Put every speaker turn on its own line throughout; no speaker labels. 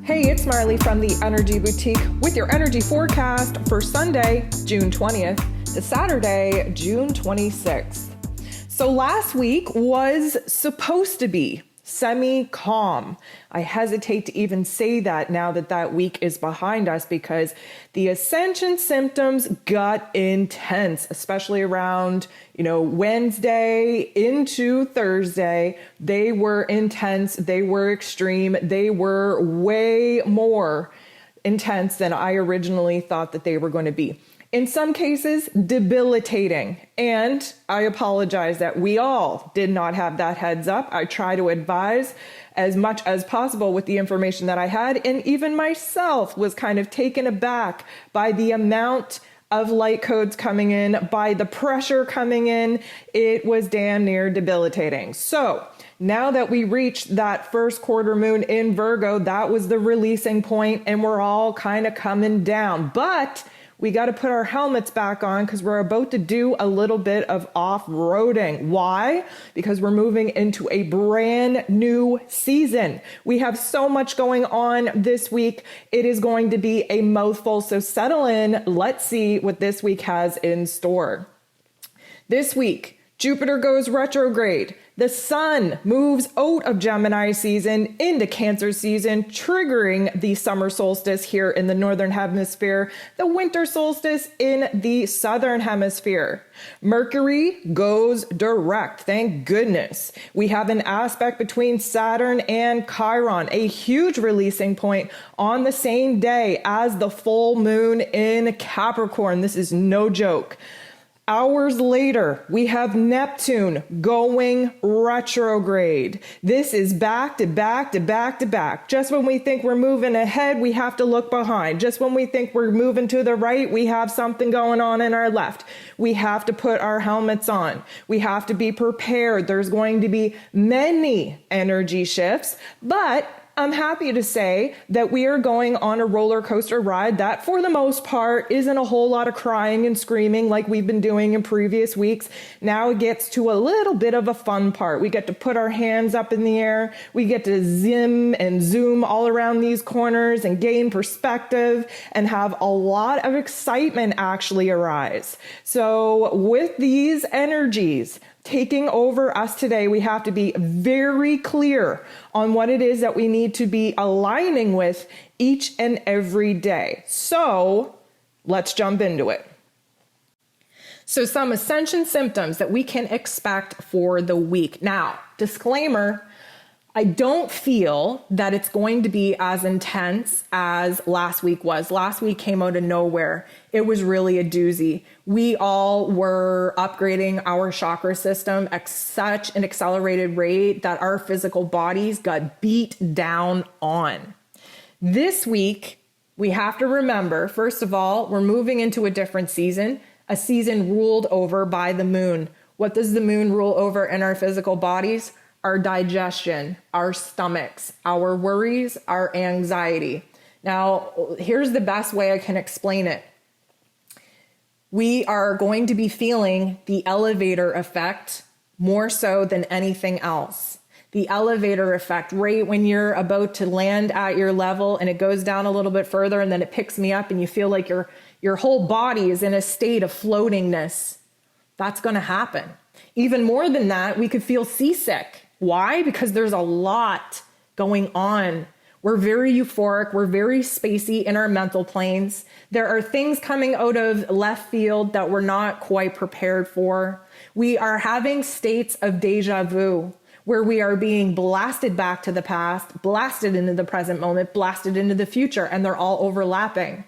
Hey, it's Marley from the Energy Boutique with your energy forecast for Sunday, June 20th to Saturday, June 26th. So last week was supposed to be semi-calm. I hesitate to even say that now that that week is behind us because the Ascension symptoms got intense, especially around, Wednesday into Thursday. They were intense. They were extreme. They were way more intense than I originally thought that they were going to be. In some cases, debilitating. And I apologize that we all did not have that heads up. I try to advise as much as possible with the information that I had. And even myself was kind of taken aback by the amount of light codes coming in, by the pressure coming in. It was damn near debilitating. So now that we reached that first quarter moon in Virgo, that was the releasing point, and we're all kind of coming down. But we got to put our helmets back on because we're about to do a little bit of off-roading. Why? Because we're moving into a brand new season. We have so much going on this week. It is going to be a mouthful. So settle in. Let's see what this week has in store. This week, Jupiter goes retrograde. The sun moves out of Gemini season into Cancer season, triggering the summer solstice here in the northern hemisphere, the winter solstice in the southern hemisphere. Mercury goes direct. Thank goodness. We have an aspect between Saturn and Chiron, a huge releasing point on the same day as the full moon in Capricorn. This is no joke. Hours later, we have Neptune going retrograde. This is back to back to back to back. Just when we think we're moving ahead, we have to look behind. Just when we think we're moving to the right, we have something going on in our left. We have to put our helmets on. We have to be prepared. There's going to be many energy shifts, but I'm happy to say that we are going on a roller coaster ride that for the most part isn't a whole lot of crying and screaming like we've been doing in previous weeks. Now it gets to a little bit of a fun part. We get to put our hands up in the air. We get to zim and zoom all around these corners and gain perspective and have a lot of excitement actually arise. So with these energies taking over us today, we have to be very clear on what it is that we need to be aligning with each and every day. So let's jump into it. So some Ascension symptoms that we can expect for the week. Now, disclaimer, I don't feel that it's going to be as intense as last week was. Last week came out of nowhere. It was really a doozy. We all were upgrading our chakra system at such an accelerated rate that our physical bodies got beat down on. This week, we have to remember, first of all, we're moving into a different season, a season ruled over by the moon. What does the moon rule over in our physical bodies? Our digestion, our stomachs, our worries, our anxiety. Now, here's the best way I can explain it. We are going to be feeling the elevator effect more so than anything else. The elevator effect, right when you're about to land at your level and it goes down a little bit further and then it picks me up and you feel like your whole body is in a state of floatingness. That's going to happen. Even more than that, we could feel seasick. Why? Because there's a lot going on. We're very euphoric. We're very spacey in our mental planes. There are things coming out of left field that we're not quite prepared for. We are having states of deja vu where we are being blasted back to the past, blasted into the present moment, blasted into the future, and they're all overlapping.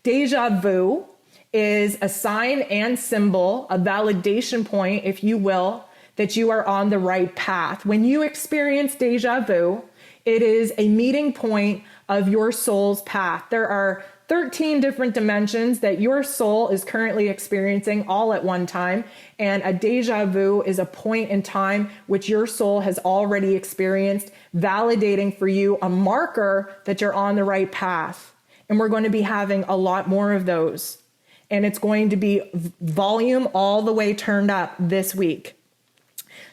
Deja vu is a sign and symbol, a validation point, if you will, that you are on the right path. When you experience deja vu, it is a meeting point of your soul's path. There are 13 different dimensions that your soul is currently experiencing all at one time. And a deja vu is a point in time which your soul has already experienced, validating for you a marker that you're on the right path. And we're going to be having a lot more of those. And it's going to be volume all the way turned up this week.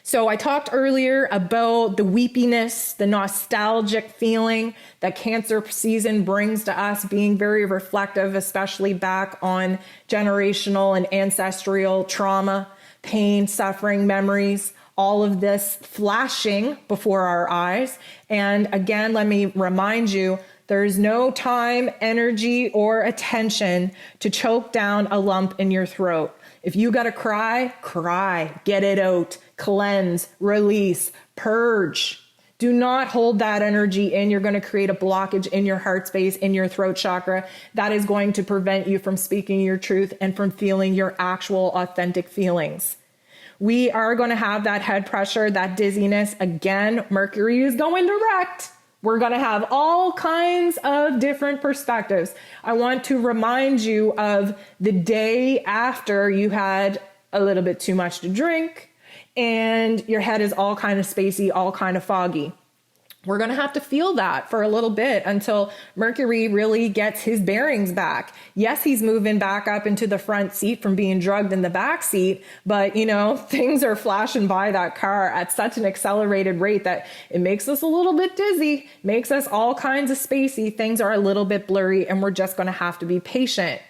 So I talked earlier about the weepiness, the nostalgic feeling that Cancer season brings to us, being very reflective, especially back on generational and ancestral trauma, pain, suffering, memories, all of this flashing before our eyes. And again, let me remind you, there's no time, energy, or attention to choke down a lump in your throat. If you gotta cry, cry, get it out, cleanse, release, purge. Do not hold that energy in. You're gonna create a blockage in your heart space, in your throat chakra. That is going to prevent you from speaking your truth and from feeling your actual authentic feelings. We are gonna have that head pressure, that dizziness. Again, Mercury is going direct. We're going to have all kinds of different perspectives. I want to remind you of the day after you had a little bit too much to drink and your head is all kind of spacey, all kind of foggy. We're going to have to feel that for a little bit until Mercury really gets his bearings back. Yes, he's moving back up into the front seat from being drugged in the back seat, but things are flashing by that car at such an accelerated rate that it makes us a little bit dizzy, makes us all kinds of spacey. Things are a little bit blurry, and we're just going to have to be patient.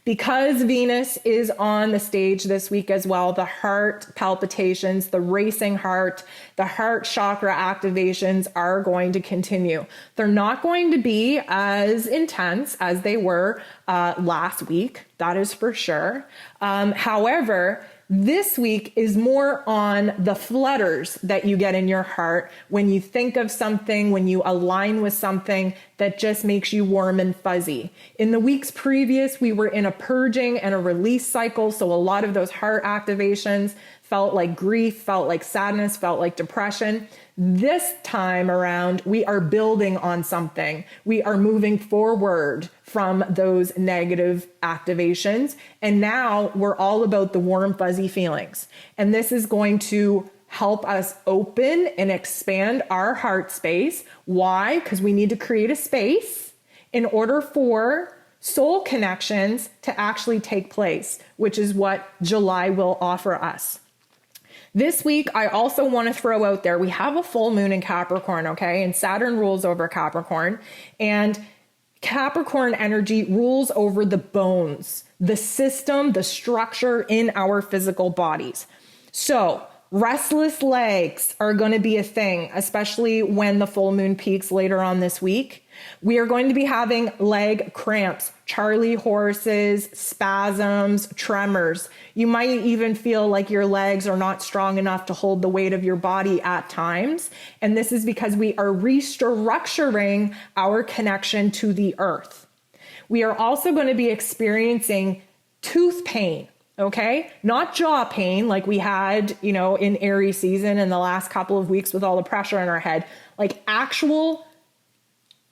Because Venus is on the stage this week as well, the heart palpitations, the racing heart, the heart chakra activations are going to continue. They're not going to be as intense as they were last week, that is for sure. However, this week is more on the flutters that you get in your heart when you think of something, when you align with something that just makes you warm and fuzzy. In the weeks previous, we were in a purging and a release cycle, so a lot of those heart activations felt like grief, felt like sadness, felt like depression. This time around, we are building on something. We are moving forward from those negative activations. And now we're all about the warm, fuzzy feelings. And this is going to help us open and expand our heart space. Why? Because we need to create a space in order for soul connections to actually take place, which is what July will offer us. This week, I also want to throw out there, we have a full moon in Capricorn, okay? And Saturn rules over Capricorn. And Capricorn energy rules over the bones, the system, the structure in our physical bodies. So restless legs are going to be a thing, especially when the full moon peaks later on this week. We are going to be having leg cramps, Charlie horses, spasms, tremors. You might even feel like your legs are not strong enough to hold the weight of your body at times. And this is because we are restructuring our connection to the earth. We are also going to be experiencing tooth pain. Okay, not jaw pain like we had, in Aries season in the last couple of weeks with all the pressure in our head, like actual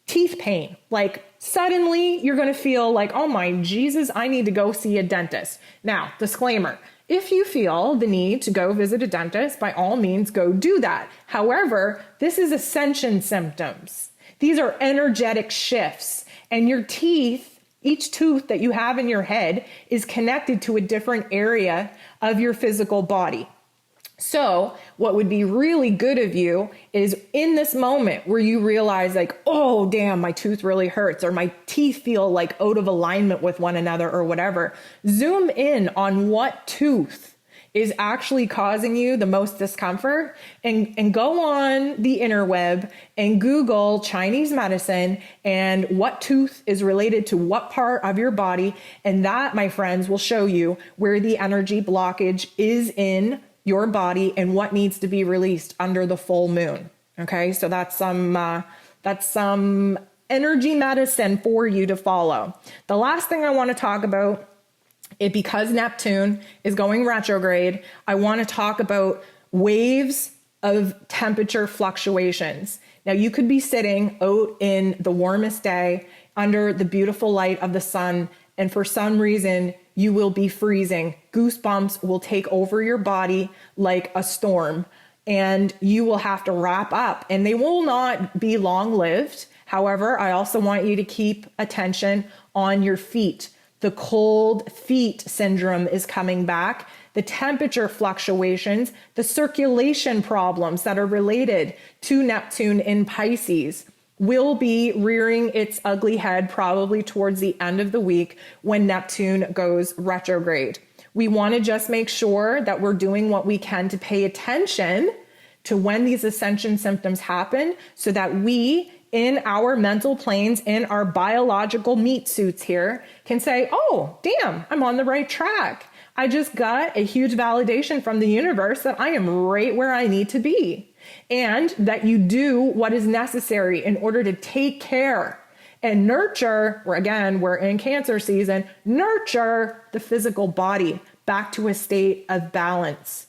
teeth pain. Like suddenly you're going to feel like, oh my Jesus, I need to go see a dentist. Now, disclaimer, if you feel the need to go visit a dentist, by all means, go do that. However, this is Ascension symptoms. These are energetic shifts, and your teeth, each tooth that you have in your head is connected to a different area of your physical body. So what would be really good of you is in this moment where you realize like, oh, damn, my tooth really hurts, or my teeth feel like out of alignment with one another or whatever, zoom in on what tooth is actually causing you the most discomfort, and go on the interweb and Google Chinese medicine and what tooth is related to what part of your body. And that, my friends, will show you where the energy blockage is in your body and what needs to be released under the full moon. Okay, so that's some energy medicine for you to follow. The last thing I want to talk about, because Neptune is going retrograde, I want to talk about waves of temperature fluctuations. Now, you could be sitting out in the warmest day under the beautiful light of the sun, and for some reason, you will be freezing. Goosebumps will take over your body like a storm, and you will have to wrap up, and they will not be long-lived. However, I also want you to keep attention on your feet. The cold feet syndrome is coming back. the temperature fluctuations, the circulation problems that are related to Neptune in Pisces will be rearing its ugly head probably towards the end of the week when Neptune goes retrograde. We want to just make sure that we're doing what we can to pay attention to when these ascension symptoms happen so that we, in our mental planes, in our biological meat suits here, can say, oh, damn, I'm on the right track. I just got a huge validation from the universe that I am right where I need to be. And that you do what is necessary in order to take care and nurture, we're in Cancer season, nurture the physical body back to a state of balance.